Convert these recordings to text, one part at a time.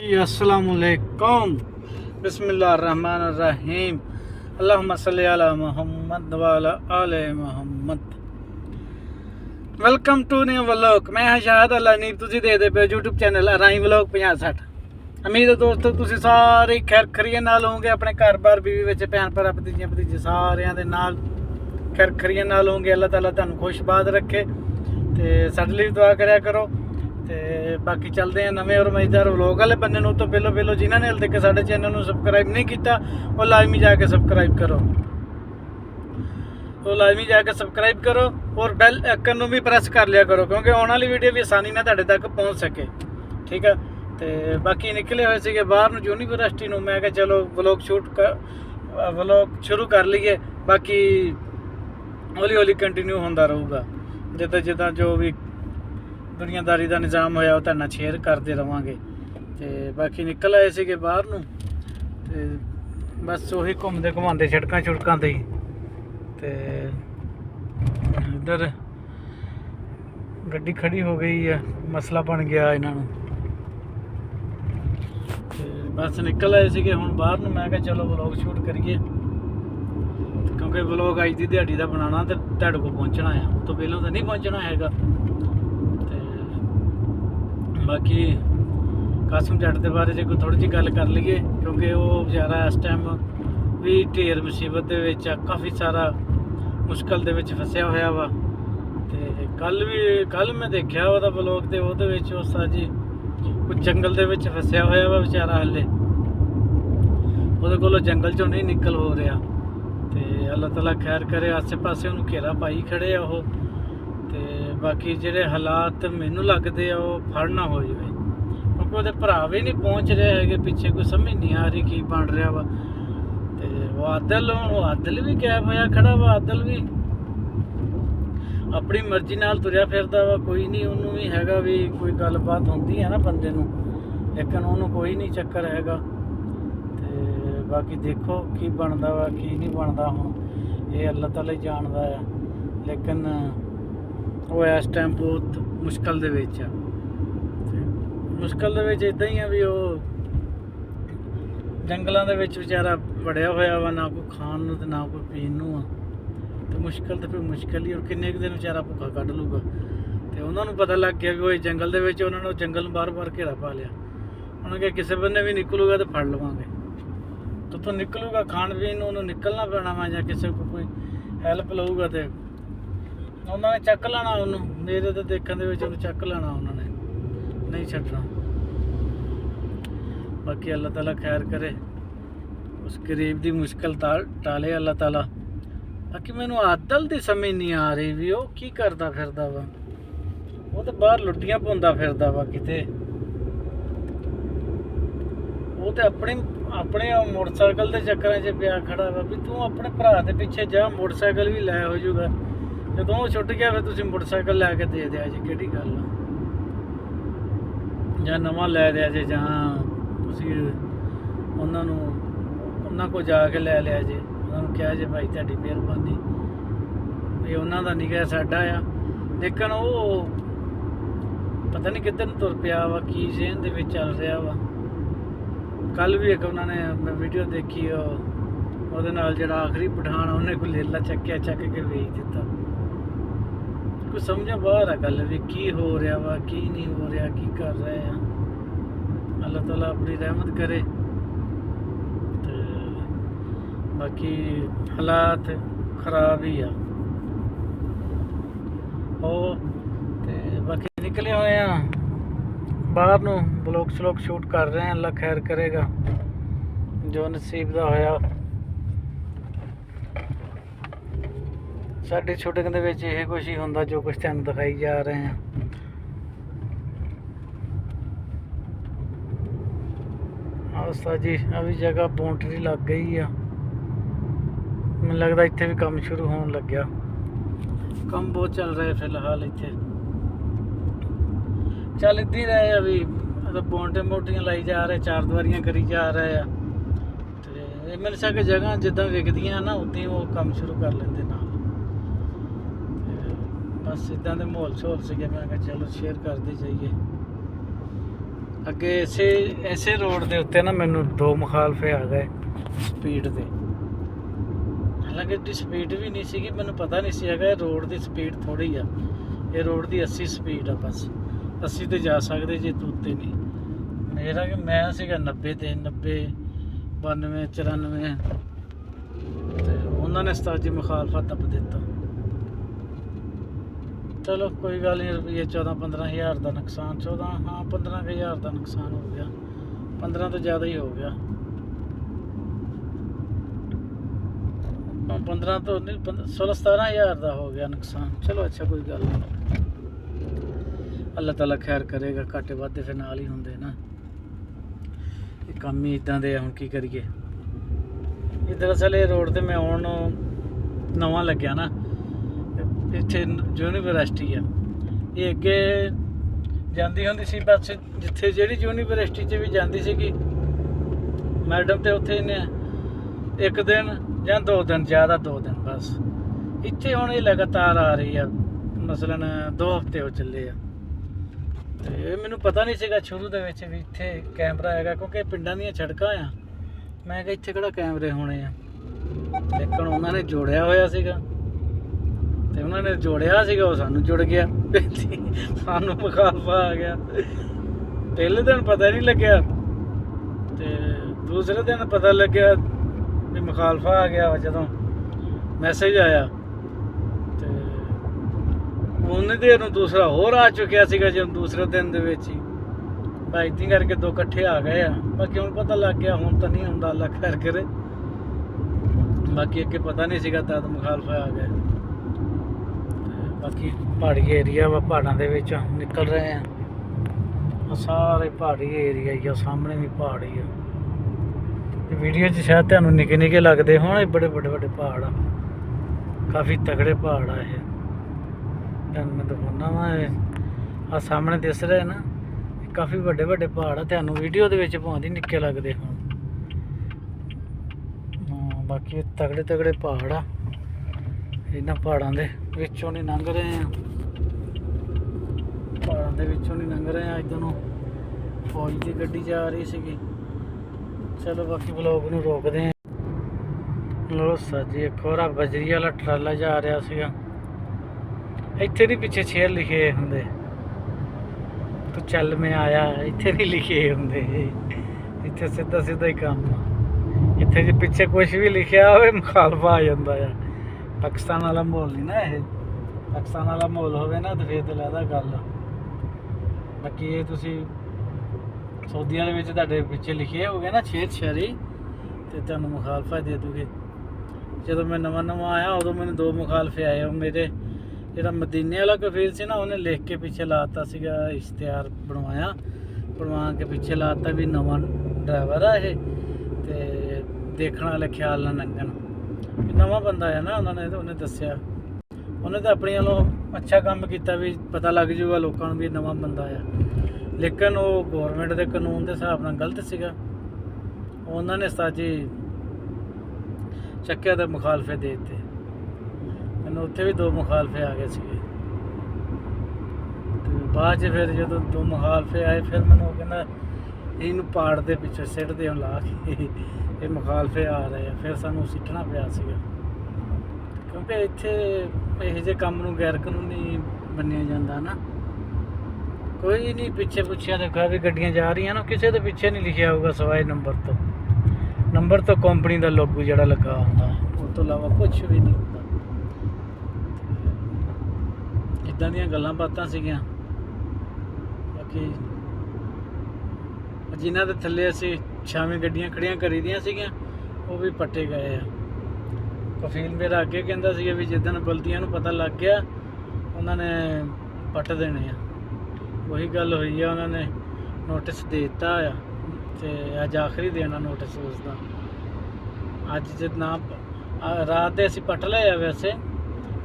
अस्सलामुअलैकुम बिस्मिल्लाहिर्रहमानिर्रहीम अल्लाहुम्मा सल्ली अला मुहम्मद व अला आले Muhammad. Welcome to new vlog. मैं हाँ शाहद अलानीब, तुसी देखदे पे यूट्यूब चैनल राई व्लॉग 50-60। उम्मीद है दोस्तों तुसी सारे खैर खरीए नाल होंगे, अपने घर बार बीवी विच भैन भरा भतीजियां भतीजे सारियां दे नाल खैर खरीए नाल होंगे। अल्लाह ताला तुहानू खुशबाद रखे ते साडे लई दुआ करया करो। ते बाकी चलते हैं नवे और मजेदार व्लॉग वाले बन्ने नूं। तो पहलो जिन्होंने हाल तक साडे चैनल नूं सबसक्राइब नहीं किया वो लाजमी जाके सबसक्राइब करो, सबसक्राइब करो और बैल आइकन नूं भी प्रेस कर लिया करो, क्योंकि आने वाली वीडियो भी आसानी नाल तुहाडे तक पहुँच सके। ठीक है। तो बाकी निकले हुए थे बाहर नूं यूनीवर्सिटी नूं, मैं कहा चलो व्लॉग शुरू कर लीए। बाकी हौली हौली कंटिन्यू होंदा रहूगा, जिद्दां जिद्दां जो भी दुनियादारी का निज़ाम होया तुहाडे नाल शेयर करते रहांगे। तो बाकी निकल आए थे बाहर नूं ते बस उही घूमते घुमाते सड़कों छुड़कों ते ही। ते इधर गड्डी खड़ी हो गई है, मसला बन गया इन्हों। बस निकल आए थे हुण बाहर नूं, मैं कहा चलो व्लॉग शूट करिए, क्योंकि व्लॉग अज की दिहाड़ी का बनाना तो तुहाडे कोल पहुँचना है, तो पहलों तो नहीं पहुँचना हैगा। बाकी कासम जट के बारे कोई थोड़ी जी गल कर लीए, क्योंकि वो बेचारा इस टाइम भी ढेर मुसीबत काफ़ी सारा मुश्किल दे विच फसिया होया वा। ते कल मैं देखा वह ब्लॉग तो वो जी कुछ जंगल दे विच फसिया होया वा बेचारा, हले वो कोलों जंगल चों नहीं निकल हो रहा। तो अल्लाह ताला खैर करे, आसे पासे उन्होंने घेरा पाई खड़े आ वो। तो बाकी जेडे हालात मैनू लगते आ वो फड़ ना हो जाए, क्योंकि वो भरा भी नहीं पहुँच रहे है, पिछे कोई समझ नहीं आ रही की बन रहा वा। तो वो आदल भी गैप होया खड़ा वा, आदल भी अपनी मर्जी नाल तुरया फिरदा वा, कोई नहीं उन्होंने भी हैगा भी कोई गलबात होंदी है ना बंदे नूं, लेकिन उन्होंने कोई नहीं चक्कर हैगा। तो बाकी देखो की बनता वा की नहीं बनता, हुण ये अल्लाह ताला ही जानदा है। लेकिन वो इस टाइम बहुत मुश्किल दे विच आ, मुश्किल दे विच इदां ही आ भी वो जंगलों दे विच बेचारा वड़िया होया वा, ना कोई खाण नूं ते ना कोई पीण नूं आ। तो मुश्किल तो फिर मुश्किल ही, और किन्ने दिन बेचारा भुखा कढ़ लूगा। तो उन्होंने पता लग गया भी वो जंगल दे विच उन्होंने जंगल बार बार घेरा पा लिया। उन्होंने कहा किसी बन्ने भी निकलूगा तो फड़ लवांगे, तो तू निकलूगा खाण पीण नूं निकलना पैना वा, जां किसी को कोई हैल्प लऊगा तो उन्होंने चक लेना, उन्होंने मेरे तो देखने दे विच उन्होंने चक लेना, उन्होंने नहीं छड्डना। बाकी अल्लाह ताला खैर करे, उस गरीब की मुश्किल टाले अल्लाह ताला। बाकी मैनू आदल की समझ नहीं आ रही भी वो की करता फिरदा वा, वो तो बाहर लुट्टियां पाउंदा फिरदा वा किते। वो तो अपने मोटरसाइकिल के चक्कर च पिया खड़ा वा भी तू अपने भरा के पिछे जा, मोटरसाइकिल भी लै हो जूगा, जो वो छुट गया फिर तुसीं मोटरसाइकिल लैके दे दिया जी, किहड़ी गल आ, जां नवां लै दिया जे, जां तुसीं उन्हां को जाके लै लिया जे, उन्होंने कहा जे भाई तुहाडी मेहरबानी, ये उन्हां दा नहीं गया साडा आ। लेकिन वो पता नहीं किधर तुर पिया वा, की जेहन दे विच चल रहा वा। कल भी एक उन्होंने मैं वीडियो देखी, ਉਹਦੇ ਨਾਲ ਜਿਹੜਾ आखिरी पठान ਉਹਨੇ कोई लेला ਚੱਕਿਆ, ਚੱਕ के ਵੇਚ ਦਿੱਤਾ। कुछ समझो बाहर है गल भी की हो रहा वा की नहीं हो रहा, की कर रहे हैं। अल्लाह ताला अपनी रहमत करे। तो बाकी हालात खराब ही आ तो बाकी निकले हुए हैं बाहर नूं, ब्लॉग श्लॉग शूट कर रहे हैं। अल्लाह खैर करेगा, जो नसीब का होया। साडी शूटिंग दे विच यह कुछ ही हुंदा जो कुछ तुहानूं दिखाई जा रहे हैं। आस्ता जी अभी जगह बाउंड्री लग गई है, मैनूं लगदा इत्थे भी काम शुरू होने लग गया। काम बहुत चल रहा है फिलहाल इत्थे, चल इदां ही रहे अभी बाउंड्रियां लाई जा रहे, चार दीवारियां करी जा रहे हैं। तो मेरे साथ जगह जिद्दां विकदियां ना उदां ही वो काम शुरू कर लेंदे ना। बस इदा के माहौल शोल से मैं चलो शेयर करते जाइए। ਅੱਗੇ ਇਸੇ ਰੋਡ ਦੇ ਉੱਤੇ ਨਾ ਮੈਨੂੰ 2 ਮੁਖਾਲਫੇ ਆ ਗਏ ਸਪੀਡ ਤੇ। ਹਾਲਾਂਕਿ ਇਹਦੀ ਸਪੀਡ ਵੀ ਨਹੀਂ ਸੀਗੀ, ਮੈਨੂੰ ਪਤਾ ਨਹੀਂ ਸੀ ਹੈਗਾ ਇਹ ਰੋਡ ਦੀ ਸਪੀਡ ਥੋੜੀ ਆ, ਇਹ ਰੋਡ ਦੀ 80 ਸਪੀਡ ਆ, ਬਸ 80 ਤੇ ਜਾ ਸਕਦੇ ਜੇ ਤੂੰ ਉੱਤੇ ਨਹੀਂ। ਮੇਰਾ ਕਿ ਮੈਂ ਸੀਗਾ 90 ਤੇ 90 92 94 ਤੇ ਉਹਨਾਂ ਨੇ ਉਸਤਾਦ ਜੀ ਮੁਖਾਲਫਾ ਦੱਬ ਦਿੱਤਾ। ਚਲੋ ਕੋਈ ਗੱਲ ਨਹੀਂ, ਰੁਪਈਏ 14-15 ਹਜ਼ਾਰ ਦਾ ਨੁਕਸਾਨ, 15 ਹਜ਼ਾਰ ਦਾ ਨੁਕਸਾਨ ਹੋ ਗਿਆ, 15 ਤੋਂ ਜ਼ਿਆਦਾ ਹੀ ਹੋ ਗਿਆ। 15 ਤੋਂ ਨਹੀਂ 16-17 ਹਜ਼ਾਰ ਦਾ ਹੋ ਗਿਆ ਨੁਕਸਾਨ। ਚਲੋ ਅੱਛਾ ਕੋਈ ਗੱਲ ਨਹੀਂ, ਅੱਲਾਹ ਤਾਲਾ ਖੈਰ ਕਰੇਗਾ, ਘਾਟੇ ਵਾਧੇ ਫਿਰ ਨਾਲ ਹੀ ਹੁੰਦੇ ਨਾ, ਇਹ ਕੰਮ ਹੀ ਇਦਾਂ ਦੇ ਆ। ਹੁਣ ਕੀ ਕਰੀਏ। ਇਹ ਦਰਅਸਲ ਇਹ ਰੋਡ ਤੇ ਮੈਂ ਆਉਣ ਨਵਾਂ ਲੱਗਿਆ ਨਾ, ਇੱਥੇ ਯੂਨੀਵਰਸਿਟੀ ਆ, ਇਹ ਅੱਗੇ ਜਾਂਦੀ ਹੁੰਦੀ ਸੀ ਬੱਸ, ਜਿੱਥੇ ਜਿਹੜੀ ਯੂਨੀਵਰਸਿਟੀ 'ਚ ਵੀ ਜਾਂਦੀ ਸੀਗੀ ਮੈਡਮ, ਤੇ ਉੱਥੇ ਇਹਨੇ 1 ਦਿਨ ਜਾਂ 2 ਦਿਨ, ਜ਼ਿਆਦਾ 2 ਦਿਨ ਬਸ। ਇੱਥੇ ਹੁਣ ਇਹ ਲਗਾਤਾਰ ਆ ਰਹੀ ਆ, ਮਸਲਨ 2 ਹਫ਼ਤੇ ਹੋ ਚੱਲੇ ਆ। ਤੇ ਇਹ ਮੈਨੂੰ ਪਤਾ ਨਹੀਂ ਸੀਗਾ ਸ਼ੁਰੂ ਦੇ ਵਿੱਚ ਵੀ ਇੱਥੇ ਕੈਮਰਾ ਹੈਗਾ, ਕਿਉਂਕਿ ਪਿੰਡਾਂ ਦੀਆਂ ਸੜਕਾਂ ਆ, ਮੈਂ ਕਿਹਾ ਇੱਥੇ ਕਿਹੜਾ ਕੈਮਰੇ ਹੋਣੇ ਆ। ਲੇਕਿਨ ਉਹਨਾਂ ਨੇ ਜੋੜਿਆ ਹੋਇਆ ਸੀਗਾ, ਤੇ ਉਹਨਾਂ ਨੇ ਜੋੜਿਆ ਸੀਗਾ, ਉਹ ਸਾਨੂੰ ਜੁੜ ਗਿਆ, ਸਾਨੂੰ ਮੁਖਾਲਫਾ ਆ ਗਿਆ। ਪਹਿਲੇ ਦਿਨ ਪਤਾ ਨਹੀਂ ਲੱਗਿਆ, ਤੇ ਦੂਸਰੇ ਦਿਨ ਪਤਾ ਲੱਗਿਆ ਵੀ ਮੁਖਾਲਫਾ ਆ ਗਿਆ। ਜਦੋਂ ਮੈਸੇਜ ਆਇਆ ਤੇ ਉਹਨੇ ਦੇ ਨੂੰ ਦੂਸਰਾ ਹੋਰ ਆ ਚੁੱਕਿਆ ਸੀਗਾ, ਜਦੋਂ ਦੂਸਰੇ ਦਿਨ ਦੇ ਵਿੱਚ ਹੀ ਬਾਈਕਿੰਗ ਕਰਕੇ 2 ਇਕੱਠੇ ਆ ਗਏ ਆ। ਬਾਕੀ ਹੁਣ ਪਤਾ ਲੱਗ ਗਿਆ, ਹੁਣ ਤਾਂ ਨਹੀਂ ਹੁੰਦਾ, ਅੱਲਾ ਖੈਰ ਕਰੇ। ਬਾਕੀ ਅੱਗੇ ਪਤਾ ਨਹੀਂ ਸੀਗਾ ਤਦ ਮੁਖਾਲਫਾ ਆ ਗਿਆ। ਬਾਕੀ ਪਹਾੜੀ ਏਰੀਆ ਵਾ, ਪਹਾੜਾਂ ਦੇ ਵਿੱਚ ਨਿਕਲ ਰਹੇ ਆ, ਸਾਰੇ ਪਹਾੜੀ ਏਰੀਆ ਹੀ ਆ, ਸਾਹਮਣੇ ਵੀ ਪਹਾੜ ਹੀ ਆ। ਵੀਡੀਓ 'ਚ ਸ਼ਾਇਦ ਤੁਹਾਨੂੰ ਨਿੱਕੇ ਨਿੱਕੇ ਲੱਗਦੇ ਹੋਣ, ਇਹ ਬੜੇ ਵੱਡੇ ਪਹਾੜ ਆ, ਕਾਫੀ ਤਗੜੇ ਪਹਾੜ ਆ ਇਹ। ਤੁਹਾਨੂੰ ਮੈਂ ਦਿਖਾਉਣਾ ਵਾ, ਆ ਸਾਹਮਣੇ ਦਿਸ ਰਿਹਾ ਨਾ, ਇਹ ਕਾਫੀ ਵੱਡੇ ਪਹਾੜ ਆ, ਤੁਹਾਨੂੰ ਵੀਡੀਓ ਦੇ ਵਿੱਚ ਭਾਵੇਂ ਨਿੱਕੇ ਲੱਗਦੇ ਹੋਣ। ਬਾਕੀ ਤਗੜੇ ਪਹਾੜ ਆ, ਇਹਨਾਂ ਪਹਾੜਾਂ ਦੇ ਵਿੱਚੋਂ ਨਹੀਂ ਲੰਘ ਰਹੇ ਆ, ਪਹਾੜਾਂ ਦੇ ਵਿੱਚੋਂ ਨਹੀਂ ਲੰਘ ਰਹੇ ਆ। ਇੱਧਰ ਨੂੰ ਫੌਜ ਦੀ ਗੱਡੀ ਜਾ ਰਹੀ ਸੀਗੀ। ਚਲੋ ਬਾਕੀ ਵਲੋਗ ਨੂੰ ਰੋਕਦੇ ਆ। ਲੋ ਸਾਜੀ ਇੱਕ ਹੋਰ ਬਜਰੀ ਵਾਲਾ ਟਰਾਲਾ ਜਾ ਰਿਹਾ ਸੀਗਾ, ਇੱਥੇ ਨਹੀਂ ਪਿੱਛੇ ਸ਼ੇਰ ਲਿਖੇ ਹੁੰਦੇ, ਤੂੰ ਚੱਲ ਮੈਂ ਆਇਆ, ਇੱਥੇ ਨਹੀਂ ਲਿਖੇ ਹੁੰਦੇ, ਇੱਥੇ ਸਿੱਧਾ ਹੀ ਕੰਮ ਆ। ਇੱਥੇ ਜੇ ਪਿੱਛੇ ਕੁਝ ਵੀ ਲਿਖਿਆ ਹੋਵੇ ਮੁਖਾਲਫਾ ਆ ਜਾਂਦਾ ਆ। ਪਾਕਿਸਤਾਨ ਵਾਲਾ ਮਾਹੌਲ ਨਹੀਂ ਨਾ ਇਹ, ਪਾਕਿਸਤਾਨ ਵਾਲਾ ਮਾਹੌਲ ਹੋਵੇ ਨਾ ਤਾਂ ਫਿਰ ਤਾਂ ਲੈਦਾ ਗੱਲ। ਬਾਕੀ ਇਹ ਤੁਸੀਂ ਸਊਦੀਆਂ ਦੇ ਵਿੱਚ ਤੁਹਾਡੇ ਪਿੱਛੇ ਲਿਖੇ ਹੋਗੇ ਨਾ ਸ਼ੇਰੀ, ਤੇ ਤੁਹਾਨੂੰ ਮੁਖਾਲਫਾ ਦੇ ਦੂਗੇ। ਜਦੋਂ ਮੈਂ ਨਵਾਂ ਆਇਆ ਉਦੋਂ ਮੈਨੂੰ 2 ਮੁਖਾਲਫੇ ਆਏ। ਉਹ ਮੇਰੇ ਜਿਹੜਾ ਮਦੀਨੇ ਵਾਲਾ ਕਫੀਲ ਸੀ ਨਾ, ਉਹਨੇ ਲਿਖ ਕੇ ਪਿੱਛੇ ਲਾਤਾ ਸੀਗਾ, ਇਸ਼ਤਿਹਾਰ ਬਣਵਾ ਕੇ ਪਿੱਛੇ ਲਾਤਾ ਵੀ ਨਵਾਂ ਡਰਾਈਵਰ ਆ ਇਹ, ਤੇ ਦੇਖਣ ਵਾਲੇ ਖਿਆਲ ਨਾਲ ਲੰਘਣ। ਨਵਾਂ ਬੰਦਾ ਆ ਨਾ, ਉਹਨੇ ਦੱਸਿਆ, ਉਹਨੇ ਤਾਂ ਆਪਣੀ ਵੱਲੋਂ ਅੱਛਾ ਕੰਮ ਕੀਤਾ ਵੀ ਪਤਾ ਲੱਗ ਜੂਗਾ ਲੋਕਾਂ ਨੂੰ ਵੀ ਨਵਾਂ ਬੰਦਾ ਆ। ਲੇਕਿਨ ਉਹ ਗੌਰਮੈਂਟ ਦੇ ਕਾਨੂੰਨ ਦੇ ਹਿਸਾਬ ਨਾਲ ਗਲਤ ਸੀਗਾ, ਉਹਨਾਂ ਨੇ ਸਾਜੀ ਚੱਕਿਆ ਤੇ ਮੁਖਾਲਫੇ ਦੇ ਦਿੱਤੇ। ਮੈਨੂੰ ਉੱਥੇ ਵੀ 2 ਮੁਖਾਲਫੇ ਆ ਗਏ ਸੀਗੇ, ਤੇ ਬਾਅਦ 'ਚ ਫਿਰ ਜਦੋਂ 2 ਮੁਖਾਲਫੇ ਆਏ, ਫਿਰ ਮੈਨੂੰ ਉਹ ਕਹਿੰਦਾ ਇਹਨੂੰ ਪਾੜ ਦੇ ਪਿੱਛੇ ਸਿੱਟਦੇ ਹੁਣ ਲਾ ਕੇ, ਇਹ ਮੁਖਾਲਫੇ ਆ ਰਹੇ ਆ। ਫਿਰ ਸਾਨੂੰ ਸਿੱਟਣਾ ਪਿਆ ਸੀਗਾ, ਕਿਉਂਕਿ ਇੱਥੇ ਇਹੋ ਜਿਹੇ ਕੰਮ ਨੂੰ ਗੈਰ ਕਾਨੂੰਨੀ ਮੰਨਿਆ ਜਾਂਦਾ ਨਾ। ਕੋਈ ਨਹੀਂ ਪਿੱਛੇ ਪੁੱਛਿਆ ਦੇਖਿਆ ਵੀ ਗੱਡੀਆਂ ਜਾ ਰਹੀਆਂ ਨਾ, ਕਿਸੇ ਦੇ ਪਿੱਛੇ ਨਹੀਂ ਲਿਖਿਆ ਹੋਊਗਾ ਸਵਾਏ ਨੰਬਰ ਤੋਂ ਕੰਪਨੀ ਦਾ ਲੋਗੋ ਜਿਹੜਾ ਲੱਗਾ ਹੁੰਦਾ, ਉਸ ਤੋਂ ਇਲਾਵਾ ਕੁਛ ਵੀ ਨਹੀਂ ਹੁੰਦਾ। ਇੱਦਾਂ ਦੀਆਂ ਗੱਲਾਂ ਬਾਤਾਂ ਸੀਗੀਆਂ। ਬਾਕੀ ਜਿਨ੍ਹਾਂ ਦੇ ਥੱਲੇ ਅਸੀਂ ਛਾਵੇਂ ਗੱਡੀਆਂ ਖੜੀਆਂ ਕਰੀ ਦੀਆਂ ਸੀਗੀਆਂ, ਉਹ ਵੀ ਪੱਟੇ ਗਏ ਆ। ਕਫੀਲ ਮੇਰਾ ਅੱਗੇ ਕਹਿੰਦਾ ਸੀਗਾ ਵੀ ਜਿੱਦਣ ਬਲਦੀਆਂ ਨੂੰ ਪਤਾ ਲੱਗ ਗਿਆ ਉਹਨਾਂ ਨੇ ਪੱਟ ਦੇਣੇ ਆ। ਉਹੀ ਗੱਲ ਹੋਈ ਆ, ਉਹਨਾਂ ਨੇ ਨੋਟਿਸ ਦੇ ਦਿੱਤਾ ਆ, ਤੇ ਅੱਜ ਆਖਰੀ ਦਿਨ ਆ ਨੋਟਿਸ ਉਸਦਾ। ਅੱਜ ਜੇ ਨਾ ਰਾਤ ਦੇ ਅਸੀਂ ਪੱਟ ਲਏ ਆ ਵੈਸੇ,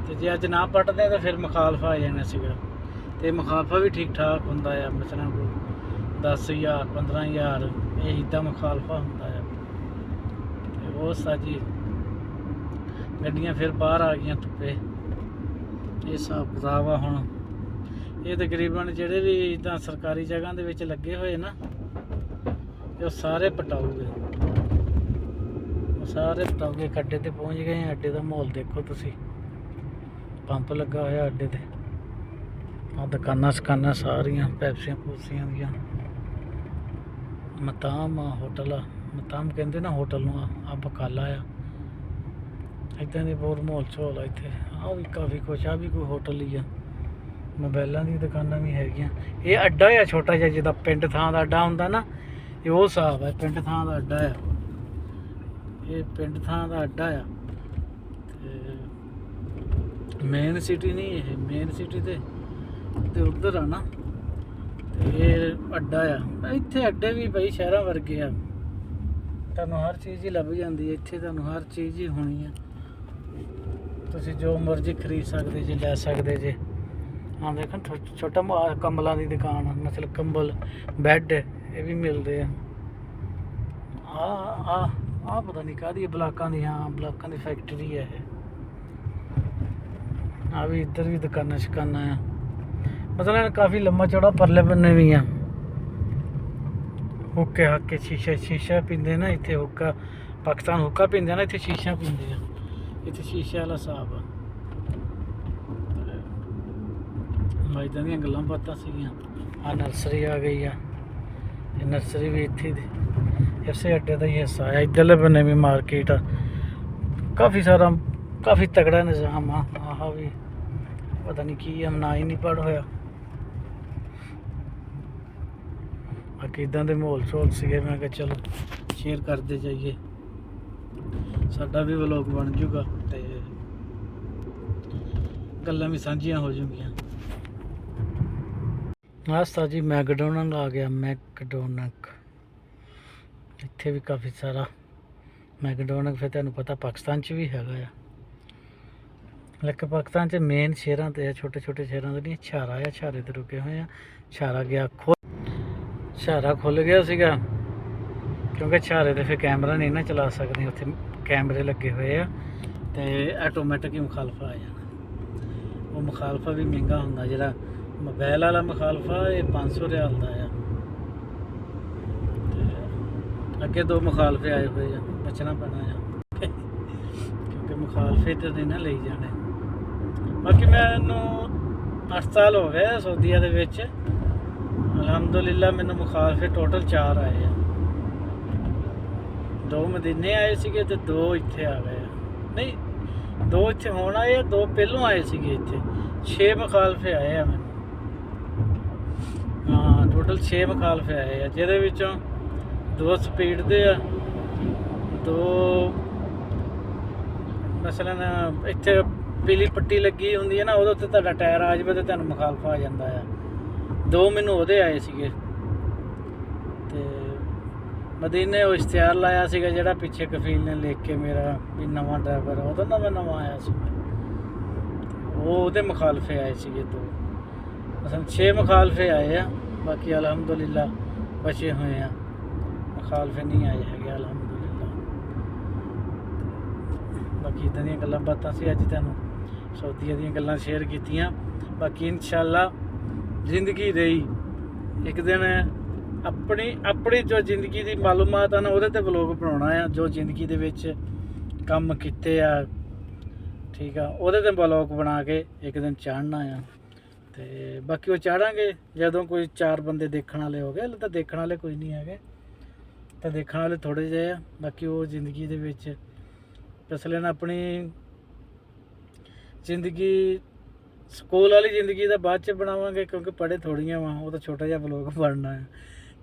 ਤੇ ਜੇ ਅੱਜ ਨਾ ਪੱਟਦੇ ਤਾਂ ਫਿਰ ਮੁਖਾਲਫਾ ਆ ਜਾਣਾ ਸੀਗਾ। ਤੇ ਮੁਖਾਲਫਾ ਵੀ ਠੀਕ ਠਾਕ ਹੁੰਦਾ ਆ, ਮਸਲਾਂ 10,000 15,000 ਇਹ ਇੱਦਾਂ ਮੁਖਾਲਫਾ ਹੁੰਦਾ ਆ। ਤੇ ਉਹ ਸਾਜੀ ਗੱਡੀਆਂ ਫਿਰ ਬਾਹਰ ਆ ਗਈਆਂ ਧੁੱਪੇ। ਇਹ ਹਿਸਾਬ ਕਿਤਾਬ ਆ ਹੁਣ। ਇਹ ਤਕਰੀਬਨ ਜਿਹੜੇ ਵੀ ਇੱਦਾਂ ਸਰਕਾਰੀ ਜਗ੍ਹਾ ਦੇ ਵਿੱਚ ਲੱਗੇ ਹੋਏ ਨਾ, ਉਹ ਸਾਰੇ ਪਟਾਊਗੇ, ਸਾਰੇ ਪਟਾਊਗੇ। ਅੱਡੇ ਤੇ ਪਹੁੰਚ ਗਏ ਆ। ਅੱਡੇ ਦਾ ਮਾਹੌਲ ਦੇਖੋ ਤੁਸੀਂ, ਪੰਪ ਲੱਗਾ ਹੋਇਆ ਅੱਡੇ ਤੇ, ਆ ਦੁਕਾਨਾਂ ਸਕਾਨਾਂ ਸਾਰੀਆਂ ਪੈਪਸੀਆਂ ਪੂਸੀਆਂ ਦੀਆਂ। ਮਤਾਮ ਹੋਟਲ ਆ, ਮਤਾਮ ਕਹਿੰਦੇ ਨਾ ਹੋਟਲ ਨੂੰ। ਆ ਬਕਾਲਾ ਆ, ਇੱਦਾਂ ਦੇ ਬਹੁਤ ਮਾਹੌਲ ਝੋਲ ਆ ਇੱਥੇ। ਆਹ ਵੀ ਕਾਫੀ ਕੁਛ, ਆ ਵੀ ਕੋਈ ਹੋਟਲ ਹੀ ਆ। ਮੋਬਾਇਲਾਂ ਦੀਆਂ ਦੁਕਾਨਾਂ ਵੀ ਹੈਗੀਆਂ। ਇਹ ਅੱਡਾ ਆ ਛੋਟਾ ਜਿਹਾ, ਜਿੱਦਾਂ ਪਿੰਡ ਥਾਂ ਦਾ ਅੱਡਾ ਹੁੰਦਾ ਨਾ, ਇਹ ਉਹ ਹਿਸਾਬ ਹੈ। ਪਿੰਡ ਥਾਂ ਦਾ ਅੱਡਾ ਆ ਇਹ, ਪਿੰਡ ਥਾਂ ਦਾ ਅੱਡਾ ਆ। ਤੇ ਮੇਨ ਸਿਟੀ ਨਹੀਂ, ਇਹ ਮੇਨ ਸਿਟੀ ਤੇ ਉੱਧਰ ਆ ਨਾ, ਤੇ ਇਹ ਅੱਡਾ ਆ। ਇੱਥੇ ਅੱਡੇ ਵੀ ਬਈ ਸ਼ਹਿਰਾਂ ਵਰਗੇ ਆ, ਤੁਹਾਨੂੰ ਹਰ ਚੀਜ਼ ਹੀ ਲੱਭ ਜਾਂਦੀ ਹੈ ਇੱਥੇ, ਤੁਹਾਨੂੰ ਹਰ ਚੀਜ਼ ਹੀ ਹੋਣੀ ਆ। ਤੁਸੀਂ ਜੋ ਮਰਜ਼ੀ ਖਰੀਦ ਸਕਦੇ ਜੇ, ਲੈ ਸਕਦੇ ਜੇ। ਹਾਂ ਦੇਖੋ ਛੋਟਾ ਕੰਬਲਾਂ ਦੀ ਦੁਕਾਨ ਆ, ਮਤਲਬ ਕੰਬਲ ਬੈੱਡ ਇਹ ਵੀ ਮਿਲਦੇ ਆ। ਆ ਪਤਾ ਨਹੀਂ ਕਾਹਦੀ ਬਲਾਕਾਂ ਦੀ, ਹਾਂ ਬਲਾਕਾਂ ਦੀ ਫੈਕਟਰੀ ਹੈ ਇਹ। ਆ ਵੀ ਇੱਧਰ ਵੀ ਦੁਕਾਨਾਂ ਸ਼ਕਾਨਾਂ ਆ, ਮਤਲਬ ਕਾਫੀ ਲੰਮਾ ਚੌੜਾ। ਪਰਲੇ ਬੰਨੇ ਵੀ ਆ ਹੁੱਕੇ ਹਾਕੇ, ਸ਼ੀਸ਼ਾ ਪੀਂਦੇ ਨਾ ਇੱਥੇ। ਹੁੱਕਾ ਪਾਕਿਸਤਾਨ ਹੁੱਕਾ ਪੀਂਦੇ ਨਾ, ਇੱਥੇ ਸ਼ੀਸ਼ਾ ਪੀਂਦੇ ਆ। ਇੱਥੇ ਸ਼ੀਸ਼ੇ ਵਾਲਾ ਹਿਸਾਬ ਆ। ਇੱਦਾਂ ਦੀਆਂ ਗੱਲਾਂ ਬਾਤਾਂ ਸੀਗੀਆਂ। ਆ ਨਰਸਰੀ ਆ ਗਈ ਆ, ਇਹ ਨਰਸਰੀ ਵੀ ਇੱਥੇ ਦੀ ਇਸੇ ਅੱਡੇ ਦਾ ਹੀ ਹਿੱਸਾ ਆ। ਇੱਧਰਲੇ ਬੰਨੇ ਵੀ ਮਾਰਕੀਟ ਆ, ਕਾਫੀ ਸਾਰਾ, ਕਾਫੀ ਤਗੜਾ ਨਿਜ਼ਾਮ ਆ। ਆਹ ਵੀ ਪਤਾ ਨਹੀਂ ਕੀ ਆ, ਨਾ ਹੀ ਨਹੀਂ ਪੜ੍ਹ ਹੋਇਆ। ਬਾਕੀ ਇੱਦਾਂ ਦੇ ਮਾਹੌਲ ਸ਼ੋਲ ਸੀਗੇ। ਮੈਂ ਕਿਹਾ ਚਲੋ ਸ਼ੇਅਰ ਕਰਦੇ ਜਾਈਏ, ਸਾਡਾ ਵੀ ਵਲੋਗ ਬਣ ਜੂਗਾ ਤੇ ਗੱਲਾਂ ਵੀ ਸਾਂਝੀਆਂ ਹੋ ਜੂਗੀਆਂ। ਆਸਤਾ ਜੀ ਮੈਕਡੋਨਲਡ ਆ ਗਿਆ, ਮੈਕਡੋਨਲਡ। ਇੱਥੇ ਵੀ ਕਾਫੀ ਸਾਰਾ ਮੈਕਡੋਨਲਡ। ਫਿਰ ਤੁਹਾਨੂੰ ਪਤਾ ਪਾਕਿਸਤਾਨ 'ਚ ਵੀ ਹੈਗਾ ਆ, ਲੇਕਿਨ ਪਾਕਿਸਤਾਨ 'ਚ ਮੇਨ ਸ਼ਹਿਰਾਂ 'ਤੇ ਆ, ਛੋਟੇ ਛੋਟੇ ਸ਼ਹਿਰਾਂ 'ਤੇ ਨਹੀਂ। ਛਾਰਾ ਆ, ਛਾਰੇ 'ਤੇ ਰੁਕੇ ਹੋਏ ਆ। ਛਾਰਾ ਗਿਆ ਛਾਰਾ ਖੁੱਲ੍ਹ ਗਿਆ ਸੀਗਾ, ਕਿਉਂਕਿ ਛਾਰੇ 'ਤੇ ਫਿਰ ਕੈਮਰਾ ਨਹੀਂ ਨਾ ਚਲਾ ਸਕਦੇ, ਉੱਥੇ ਕੈਮਰੇ ਲੱਗੇ ਹੋਏ ਆ ਤੇ ਆਟੋਮੈਟਿਕ ਹੀ ਮੁਖਾਲਫਾ ਆ ਜਾਣਾ। ਉਹ ਮੁਖਾਲਫਾ ਵੀ ਮਹਿੰਗਾ ਹੁੰਦਾ, ਜਿਹੜਾ ਮੋਬਾਇਲ ਵਾਲਾ ਮੁਖਾਲਫਾ ਇਹ 500 ਰਿਆਲ ਦਾ ਆ। ਤੇ ਅੱਗੇ 2 ਮੁਖਾਲਫੇ ਆਏ ਹੋਏ ਆ, ਬਚਣਾ ਪੈਣਾ ਆ ਕਿਉਂਕਿ ਮੁਖਾਲਫੇ ਤੇ ਨਹੀਂ ਨਾ ਲਈ ਜਾਣੇ। ਬਾਕੀ ਮੈਨੂੰ 8 ਸਾਲ ਹੋ ਗਏ ਸਊਦੀਆ ਦੇ ਵਿੱਚ, ਅਲਹਮਦੁਲਿਲਾ। ਮੈਨੂੰ ਮੁਖਾਲਫੇ ਟੋਟਲ 4 ਆਏ ਆ। 2 ਮਦੀਨੇ ਆਏ ਸੀਗੇ ਤੇ 2 ਇੱਥੇ ਆ ਗਏ ਆ। ਨਹੀਂ, 2 ਇੱਥੇ ਹੁਣ ਆਏ ਆ, 2 ਪਹਿਲੋਂ ਆਏ ਸੀਗੇ ਇੱਥੇ। 6 ਮੁਖਾਲਫੇ ਆਏ ਆ ਮੈਨੂੰ, ਹਾਂ ਟੋਟਲ 6 ਮੁਖਾਲਫੇ ਆਏ ਆ, ਜਿਹਦੇ ਵਿੱਚੋਂ 2 ਸਪੀਡ ਦੇ ਆ, 2 ਮਸਲਨ ਇੱਥੇ ਪੀਲੀ ਪੱਟੀ ਲੱਗੀ ਹੁੰਦੀ ਹੈ ਨਾ, ਉਹਦੇ ਉੱਤੇ ਤੁਹਾਡਾ ਟਾਇਰ ਆ ਜਾਵੇ ਤਾਂ ਤੁਹਾਨੂੰ ਮੁਖਾਲਫਾ ਆ ਜਾਂਦਾ ਆ। 2 ਮੈਨੂੰ ਉਹਦੇ ਆਏ ਸੀਗੇ। ਤੇ ਮਦੀਨੇ ਉਹ ਇਸ਼ਤਿਹਾਰ ਲਾਇਆ ਸੀਗਾ, ਜਿਹੜਾ ਪਿੱਛੇ ਕਫੀਲ ਨੇ ਲਿਖ ਕੇ ਮੇਰਾ ਵੀ ਨਵਾਂ ਡਰਾਈਵਰ, ਉਦੋਂ ਨਾ ਮੈਂ ਨਵਾਂ ਆਇਆ ਸੀ, ਉਹਦੇ ਮੁਖਾਲਫੇ ਆਏ ਸੀਗੇ 2। ਮਸਲਨ 6 ਮੁਖਾਲਫੇ ਆਏ ਆ। ਬਾਕੀ ਅਲਹਮਦੁਲਿਲਾ ਬਚੇ ਹੋਏ ਆ, ਮੁਖਾਲਫੇ ਨਹੀਂ ਆਏ ਹੈਗੇ ਅਲਹਮਦੁਲਿਲਾ। ਬਾਕੀ ਇੱਦਾਂ ਦੀਆਂ ਗੱਲਾਂ ਬਾਤਾਂ ਸੀ, ਅੱਜ ਤੁਹਾਨੂੰ ਸਊਦੀਆ ਦੀਆਂ ਗੱਲਾਂ ਸ਼ੇਅਰ ਕੀਤੀਆਂ। ਬਾਕੀ ਇਨਸ਼ਾਅੱਲਾ ਜ਼ਿੰਦਗੀ ਰਹੀ ਇੱਕ ਦਿਨ ਆਪਣੀ ਜੋ ਜ਼ਿੰਦਗੀ ਦੀ ਮਾਲੂਮਾਤ ਆ ਨਾ, ਉਹਦੇ 'ਤੇ ਵਲੋਗ ਬਣਾਉਣਾ ਆ। ਜੋ ਜ਼ਿੰਦਗੀ ਦੇ ਵਿੱਚ ਕੰਮ ਕੀਤੇ ਆ, ਠੀਕ ਆ, ਉਹਦੇ 'ਤੇ ਵਲੋਗ ਬਣਾ ਕੇ ਇੱਕ ਦਿਨ ਚਾੜਨਾ ਆ। ਤੇ ਬਾਕੀ ਉਹ ਚਾੜਾਂਗੇ ਜਦੋਂ ਕੋਈ 4 ਬੰਦੇ ਦੇਖਣ ਵਾਲੇ ਹੋ ਗਏ। ਹਲੇ ਤਾਂ ਦੇਖਣ ਵਾਲੇ ਕੋਈ ਨਹੀਂ ਹੈਗੇ, ਤਾਂ ਦੇਖਣ ਵਾਲੇ ਥੋੜ੍ਹੇ ਜਿਹੇ ਆ। ਬਾਕੀ ਉਹ ਜ਼ਿੰਦਗੀ ਦੇ ਵਿੱਚ ਮਸਲਨ ਆਪਣੀ ਜ਼ਿੰਦਗੀ, ਸਕੂਲ ਵਾਲੀ ਜ਼ਿੰਦਗੀ ਦਾ ਬਾਅਦ 'ਚ ਬਣਾਵਾਂਗੇ, ਕਿਉਂਕਿ ਪੜ੍ਹੇ ਥੋੜ੍ਹੀਆਂ ਵਾ, ਉਹ ਤਾਂ ਛੋਟਾ ਜਿਹਾ ਵਲੋਗ ਬਣਨਾ ਹੈ।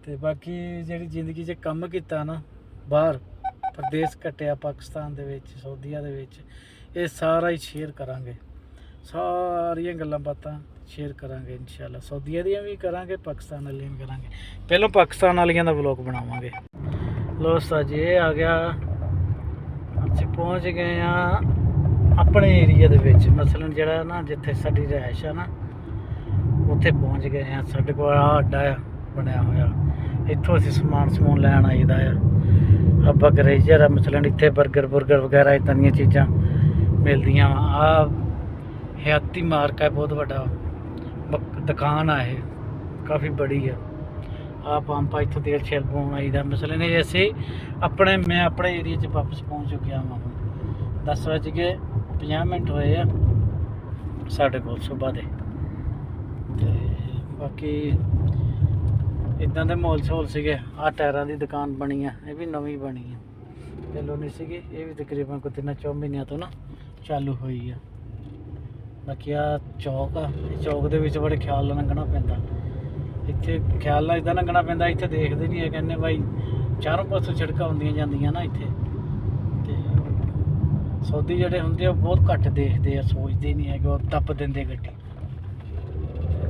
ਤੇ ਬਾਕੀ ਜਿਹੜੀ ਜ਼ਿੰਦਗੀ 'ਚ ਕੰਮ ਕੀਤਾ ਨਾ, ਬਾਹਰ ਪ੍ਰਦੇਸ਼ ਕੱਟਿਆ ਪਾਕਿਸਤਾਨ ਦੇ ਵਿੱਚ, ਸਊਦੀਆ ਦੇ ਵਿੱਚ, ਇਹ ਸਾਰਾ ਹੀ ਸ਼ੇਅਰ ਕਰਾਂਗੇ। ਸਾਰੀਆਂ ਗੱਲਾਂ ਬਾਤਾਂ ਸ਼ੇਅਰ ਕਰਾਂਗੇ ਇਨਸ਼ਾਅੱਲਾ। ਸਊਦੀਆ ਦੀਆਂ ਵੀ ਕਰਾਂਗੇ, ਪਾਕਿਸਤਾਨ ਵਾਲੀਆਂ ਵੀ ਕਰਾਂਗੇ। ਪਹਿਲਾਂ ਪਾਕਿਸਤਾਨ ਵਾਲੀਆਂ ਦਾ ਵਲੋਗ ਬਣਾਵਾਂਗੇ। ਲੋ ਉਸਤਾਦ ਜੀ, ਇਹ ਆ ਗਿਆ, ਅਸੀਂ ਪਹੁੰਚ ਗਏ ਆ ਆਪਣੇ ਏਰੀਆ ਦੇ ਵਿੱਚ। ਮਸਲਨ ਜਿਹੜਾ ਨਾ ਜਿੱਥੇ ਸਾਡੀ ਰਿਹਾਇਸ਼ ਆ ਨਾ, ਉੱਥੇ ਪਹੁੰਚ ਗਏ ਆ। ਸਾਡੇ ਕੋਲ ਆ ਅੱਡਾ ਆ ਬਣਿਆ ਹੋਇਆ, ਇੱਥੋਂ ਅਸੀਂ ਸਮੂਨ ਲੈਣ ਆਈਦਾ ਆ। ਅੱਬਾ ਗਰੇਜਰ ਆ, ਮਸਲਨ ਇੱਥੇ ਬਰਗਰ ਵਗੈਰਾ ਇੱਦਾਂ ਦੀਆਂ ਚੀਜ਼ਾਂ ਮਿਲਦੀਆਂ ਵਾ। ਆ ਹਯਾਤੀ ਮਾਰਕ ਹੈ, ਬਹੁਤ ਵੱਡਾ ਦੁਕਾਨ ਆ, ਇਹ ਕਾਫੀ ਬੜੀ ਆ। ਆ ਪੰਪ ਆ, ਇੱਥੋਂ ਤੇਲ ਛਿਲ ਪਾਉਣ ਆਈਦਾ। ਮਸਲੇ ਨੇ ਅਸੀਂ ਮੈਂ ਆਪਣੇ ਏਰੀਏ 'ਚ ਵਾਪਸ ਪਹੁੰਚ ਚੁੱਕਿਆ ਵਾਂ। 10:50 ਹੋਏ ਆ ਸਾਡੇ ਕੋਲ ਸੁਬਾਹ ਦੇ। ਤੇ ਬਾਕੀ ਇੱਦਾਂ ਦੇ ਮੌਲ ਸ਼ੋਲ ਸੀਗੇ। ਆਹ ਟਾਇਰਾਂ ਦੀ ਦੁਕਾਨ ਬਣੀ ਆ, ਇਹ ਵੀ ਨਵੀਂ ਬਣੀ ਆ, ਪਹਿਲੋਂ ਨਹੀਂ ਸੀਗੀ। ਇਹ ਵੀ ਤਕਰੀਬਨ ਕੋਈ 3-4 ਮਹੀਨਿਆਂ ਤੋਂ ਨਾ ਚਾਲੂ ਹੋਈ ਆ। ਬਾਕੀ ਆ ਚੌਕ ਆ, ਇਹ ਚੌਕ ਦੇ ਵਿੱਚ ਬੜੇ ਖਿਆਲ ਨਾਲ ਲੰਘਣਾ ਪੈਂਦਾ। ਇੱਥੇ ਖਿਆਲ ਨਾਲ ਇੱਦਾਂ ਲੰਘਣਾ ਪੈਂਦਾ, ਇੱਥੇ ਦੇਖਦੇ ਨਹੀਂ ਹੈ, ਕਹਿੰਦੇ ਬਾਈ ਚਾਰੋਂ ਪਾਸੋਂ ਸੜਕਾਂ ਹੁੰਦੀਆਂ ਜਾਂਦੀਆਂ ਨਾ ਇੱਥੇ। ਤੇ ਸੌਦੀ ਜਿਹੜੇ ਹੁੰਦੇ ਆ ਉਹ ਬਹੁਤ ਘੱਟ ਦੇਖਦੇ ਆ, ਸੋਚਦੇ ਨਹੀਂ ਹੈ ਕਿ ਉਹ ਟੱਪ ਦਿੰਦੇ ਗੱਡੀ।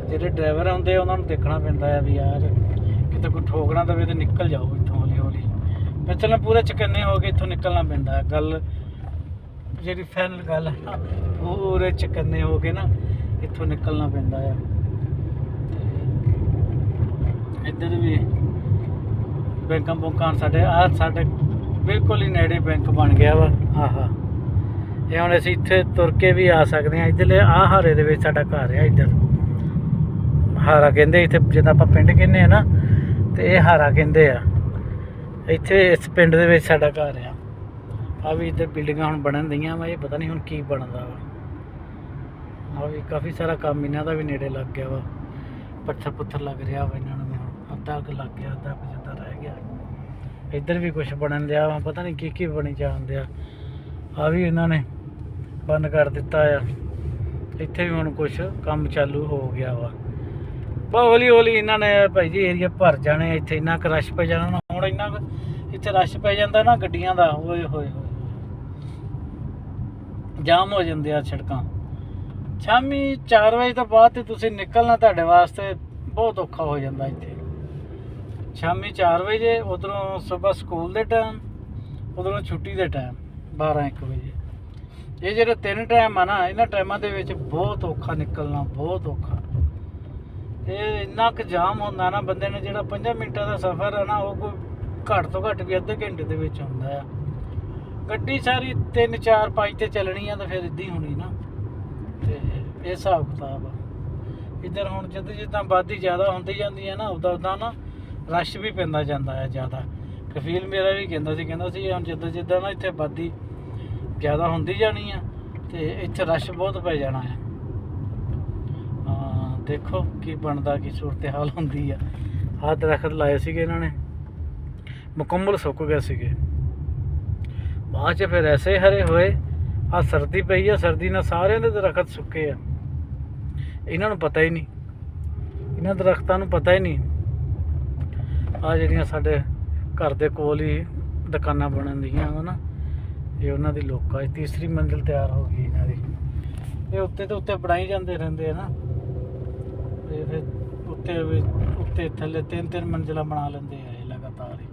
ਜਿਹੜੇ ਡਰਾਈਵਰ ਹੁੰਦੇ ਆ ਉਹਨਾਂ ਨੂੰ ਦੇਖਣਾ ਪੈਂਦਾ ਆ ਵੀ ਯਾਰ ਕਿਤੇ ਕੋਈ ਠੋਕ ਨਾ ਦੇਵੇ ਤੇ ਨਿਕਲ ਜਾਓ ਇੱਥੋਂ ਹੌਲੀ ਹੌਲੀ। ਪਰ ਚਲੋ ਪੂਰੇ ਚਕੰਨੇ ਹੋ ਕੇ ਇੱਥੋਂ ਨਿਕਲਣਾ ਪੈਂਦਾ। ਗੱਲ ਜਿਹੜੀ ਫਾਈਨਲ ਗੱਲ ਹੈ ਪੂਰੇ ਚਕੰਨੇ ਹੋ ਕੇ ਨਾ ਇੱਥੋਂ ਨਿਕਲਣਾ ਪੈਂਦਾ ਆ। ਇੱਧਰ ਵੀ ਬੈਂਕਾਂ ਬੁੰਕਾਂ ਸਾਡੇ ਬਿਲਕੁਲ ਹੀ ਨੇੜੇ ਬੈਂਕ ਬਣ ਗਿਆ ਵਾ। ਆਹਾ ਇਹ ਹੁਣ ਅਸੀਂ ਇੱਥੇ ਤੁਰ ਕੇ ਵੀ ਆ ਸਕਦੇ ਹਾਂ। ਇੱਧਰਲੇ ਆਹ ਹਾਰੇ ਦੇ ਵਿੱਚ ਸਾਡਾ ਘਰ ਆ। ਇੱਧਰ ਹਾਰਾ ਕਹਿੰਦੇ ਇੱਥੇ, ਜਿੱਦਾਂ ਆਪਾਂ ਪਿੰਡ ਕਹਿੰਦੇ ਆ ਨਾ, ਤੇ ਇਹ ਹਾਰਾ ਕਹਿੰਦੇ ਆ। ਇੱਥੇ ਇਸ ਪਿੰਡ ਦੇ ਵਿੱਚ ਸਾਡਾ ਘਰ ਆ। ਆ ਵੀ ਇੱਧਰ ਬਿਲਡਿੰਗਾਂ ਹੁਣ ਬਣਨ ਦੀਆਂ ਵਾ, ਇਹ ਪਤਾ ਨਹੀਂ ਹੁਣ ਕੀ ਬਣਦਾ ਵਾ। ਆ ਵੀ ਕਾਫੀ ਸਾਰਾ ਕੰਮ ਇਹਨਾਂ ਦਾ ਵੀ ਨੇੜੇ ਲੱਗ ਗਿਆ ਵਾ। ਪੱਥਰ ਲੱਗ ਰਿਹਾ ਵਾ ਇਹਨਾਂ ਨੂੰ। ਅੱਧਾ ਕੁ ਲੱਗ ਗਿਆ, ਅੱਧਾ ਕੁ ਜਿੱਦਾਂ ਰਹਿ ਗਿਆ। ਇੱਧਰ ਵੀ ਕੁਛ ਬਣਨ ਦਿਆ ਵਾ, ਪਤਾ ਨਹੀਂ ਕੀ ਬਣੀ ਜਾਣ ਦਿਆ। ਆ ਵੀ ਇਹਨਾਂ ਨੇ ਬੰਦ ਕਰ ਦਿੱਤਾ ਆ। ਇੱਥੇ ਵੀ ਹੁਣ ਕੁਛ ਕੰਮ ਚਾਲੂ ਹੋ ਗਿਆ ਵਾ। ਬਹੁਤ ਹੌਲੀ ਹੌਲੀ ਇਹਨਾਂ ਨੇ ਭਾਈ ਜੀ ਏਰੀਆ ਭਰ ਜਾਣੇ। ਇੱਥੇ ਇੰਨਾ ਕੁ ਰਸ਼ ਪੈ ਜਾਣਾ ਨਾ, ਹੁਣ ਇੰਨਾ ਕੁ ਇੱਥੇ ਰਸ਼ ਪੈ ਜਾਂਦਾ ਨਾ ਗੱਡੀਆਂ ਦਾ, ਓਏ ਹੋਏ ਜਾਮ ਹੋ ਜਾਂਦੇ ਆ ਸੜਕਾਂ। ਸ਼ਾਮੀ 4 ਵਜੇ ਤੋਂ ਬਾਅਦ ਤੇ ਤੁਸੀਂ ਨਿਕਲਣਾ ਤੁਹਾਡੇ ਵਾਸਤੇ ਬਹੁਤ ਔਖਾ ਹੋ ਜਾਂਦਾ ਇੱਥੇ। ਸ਼ਾਮੀ 4 ਵਜੇ, ਉਧਰੋਂ ਸਵੇਰ ਸਕੂਲ ਦੇ ਟਾਈਮ, ਉਧਰੋਂ ਛੁੱਟੀ ਦੇ ਟਾਈਮ 12-1 ਵਜੇ। ਇਹ ਜਿਹੜੇ 3 ਟਾਈਮ ਆ ਨਾ, ਇਹਨਾਂ ਟਾਈਮਾਂ ਦੇ ਵਿੱਚ ਬਹੁਤ ਔਖਾ ਨਿਕਲਣਾ, ਬਹੁਤ ਔਖਾ। ਇਹ ਇੰਨਾ ਕੁ ਜਾਮ ਹੁੰਦਾ ਨਾ ਬੰਦੇ ਨੇ, ਜਿਹੜਾ 5 ਮਿੰਟਾਂ ਦਾ ਸਫ਼ਰ ਹੈ ਨਾ ਉਹ ਕੋਈ ਘੱਟ ਤੋਂ ਘੱਟ ਵੀ ਅੱਧੇ ਘੰਟੇ ਦੇ ਵਿੱਚ ਹੁੰਦਾ ਆ। ਗੱਡੀ ਸਾਰੀ 3-4-5 ਤੇ ਚੱਲਣੀ ਆ ਤਾਂ ਫਿਰ ਇੱਦਾਂ ਹੀ ਹੋਣੀ ਨਾ। ਤੇ ਇਹ ਹਿਸਾਬ ਕਿਤਾਬ ਆ ਇੱਧਰ। ਹੁਣ ਜਿੱਦਾਂ ਆਬਾਦੀ ਜ਼ਿਆਦਾ ਹੁੰਦੀ ਜਾਂਦੀ ਹੈ ਨਾ, ਉੱਦਾਂ ਨਾ ਰਸ਼ ਵੀ ਪੈਂਦਾ ਜਾਂਦਾ ਹੈ ਜ਼ਿਆਦਾ। ਕਫੀਲ ਮੇਰਾ ਵੀ ਕਹਿੰਦਾ ਸੀ ਹੁਣ ਜਿੱਦਾਂ ਨਾ ਇੱਥੇ ਆਬਾਦੀ ਜ਼ਿਆਦਾ ਹੁੰਦੀ ਜਾਣੀ ਆ ਤੇ ਇੱਥੇ ਰਸ਼ ਬਹੁਤ ਪੈ ਜਾਣਾ ਹੈ। ਹਾਂ ਦੇਖੋ ਕੀ ਬਣਦਾ, ਕੀ ਸੂਰਤ ਹਾਲ ਹੁੰਦੀ ਆ। ਆਹ ਦਰਖਤ ਲਾਏ ਸੀਗੇ ਇਹਨਾਂ ਨੇ, ਮੁਕੰਮਲ ਸੁੱਕ ਗਏ ਸੀਗੇ। ਬਾਅਦ 'ਚ ਫਿਰ ਐਸੇ ਹਰੇ ਹੋਏ। ਆਹ ਸਰਦੀ ਪਈ ਆ, ਸਰਦੀ ਨਾਲ ਸਾਰਿਆਂ ਦੇ ਦਰਖਤ ਸੁੱਕੇ ਆ। ਇਹਨਾਂ ਨੂੰ ਪਤਾ ਹੀ ਨਹੀਂ, ਇਹਨਾਂ ਦਰਖਤਾਂ ਨੂੰ ਪਤਾ ਹੀ ਨਹੀਂ। ਆ ਜਿਹੜੀਆਂ ਸਾਡੇ ਘਰ ਦੇ ਕੋਲ ਹੀ ਦੁਕਾਨਾਂ ਬਣਨ ਦੀਆਂ ਵਾ ਨਾ, ਇਹ ਉਹਨਾਂ ਦੀ ਲੋਕਾਂ। ਇਹ ਤੀਸਰੀ ਮੰਜ਼ਿਲ ਤਿਆਰ ਹੋ ਗਈ ਇਹਨਾਂ ਦੀ। ਇਹ ਉੱਤੇ ਬਣਾਈ ਜਾਂਦੇ ਰਹਿੰਦੇ ਆ ਨਾ, ਤੇ ਫਿਰ ਉੱਤੇ ਥੱਲੇ 3-3 ਮੰਜ਼ਿਲਾਂ ਬਣਾ ਲੈਂਦੇ ਆ ਇਹ ਲਗਾਤਾਰ ਹੀ।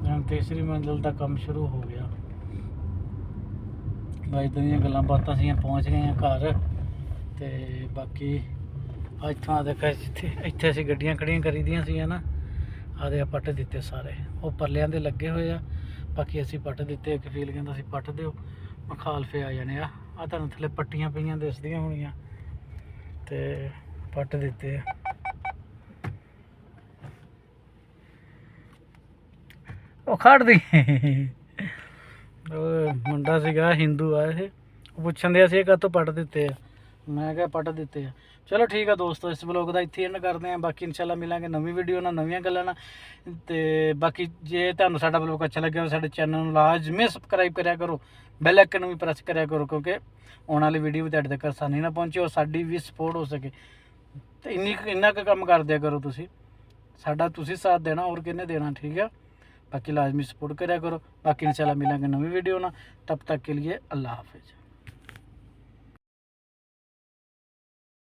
ਹੁਣ ਤੀਸਰੀ ਮੰਜ਼ਿਲ ਦਾ ਕੰਮ ਸ਼ੁਰੂ ਹੋ ਗਿਆ। ਬਾਈ ਦੀਆਂ ਗੱਲਾਂ ਬਾਤਾਂ ਸੀਆਂ, ਪਹੁੰਚ ਗਏ ਆ ਘਰ। ਤੇ ਬਾਕੀ ਇੱਥੋਂ ਆ ਦੇਖਿਆ, ਇੱਥੇ ਅਸੀਂ ਗੱਡੀਆਂ ਖੜੀਆਂ ਕਰੀ ਦੀਆਂ ਸੀ ਨਾ, ਆਦੇ ਪੱਟ ਦਿੱਤੇ ਸਾਰੇ। ਉਹ ਪਰਲਿਆਂ ਦੇ ਲੱਗੇ ਹੋਏ ਆ, ਬਾਕੀ ਅਸੀਂ ਪੱਟ ਦਿੱਤੇ। ਕਫੀਲ ਕਹਿੰਦਾ ਸੀ ਪੱਟ ਦਿਓ, ਮਖਾਲਫੇ ਆ ਜਾਣੇ ਆ। ਤੁਹਾਨੂੰ ਥੱਲੇ ਪੱਟੀਆਂ ਪਈਆਂ ਦਿਸਦੀਆਂ ਹੋਣੀਆਂ, ਤੇ ਪੱਟ ਦਿੱਤੇ ਆ। ਉਹ ਖੜਦੀ ਉਹ ਮੁੰਡਾ ਸੀਗਾ, ਹਿੰਦੂ ਆ ਇਹ, ਉਹ ਪੁੱਛਣ ਦਿਆ ਸੀ ਕਾਹਤੋਂ ਪੱਟ ਦਿੱਤੇ ਆ। ਮੈਂ ਕਿਹਾ ਪੱਟ ਦਿੱਤੇ ਆ। ਚਲੋ ਠੀਕ ਆ ਦੋਸਤੋ, ਇਸ ਵਲੋਗ ਦਾ ਇੱਥੇ ਐਂਡ ਕਰਦੇ ਹਾਂ। ਬਾਕੀ ਇਨਸ਼ਾਅੱਲਾ ਮਿਲਾਂਗੇ ਨਵੀਂ ਵੀਡੀਓ ਨਾਲ, ਨਵੀਆਂ ਗੱਲਾਂ ਨਾਲ। ਤੇ ਬਾਕੀ ਜੇ ਤੁਹਾਨੂੰ ਸਾਡਾ ਵਲੋਗ ਅੱਛਾ ਲੱਗਿਆ ਸਾਡੇ ਚੈਨਲ ਨੂੰ ਲਾਜ਼ਮੀ ਸਬਸਕ੍ਰਾਈਬ ਕਰਿਆ ਕਰੋ, ਬੈਲ ਆਈਕਨ ਨੂੰ ਵੀ ਪ੍ਰੈਸ ਕਰਿਆ ਕਰੋ, ਕਿਉਂਕਿ ਆਉਣ ਵਾਲੀ ਵੀਡੀਓ ਵੀ ਤੁਹਾਡੇ ਤੱਕ ਆਸਾਨੀ ਨਾਲ ਪਹੁੰਚੇ ਔਰ ਸਾਡੀ ਵੀ ਸਪੋਰਟ ਹੋ ਸਕੇ। ਤੇ ਇੰਨਾ ਕੁ ਕੰਮ ਕਰ ਦਿਆ ਕਰੋ ਤੁਸੀਂ, ਸਾਡਾ ਤੁਸੀਂ ਸਾਥ ਦੇਣਾ, ਹੋਰ ਕਿਹਨੇ ਦੇਣਾ, ਠੀਕ ਆ। ਬਾਕੀ ਲਾਜ਼ਮੀ सपोर्ट करा करो। बाकी इंशाल्लाह मिलेंगे नवी वीडियो ना, तब तक के लिए अल्लाह हाफिज़।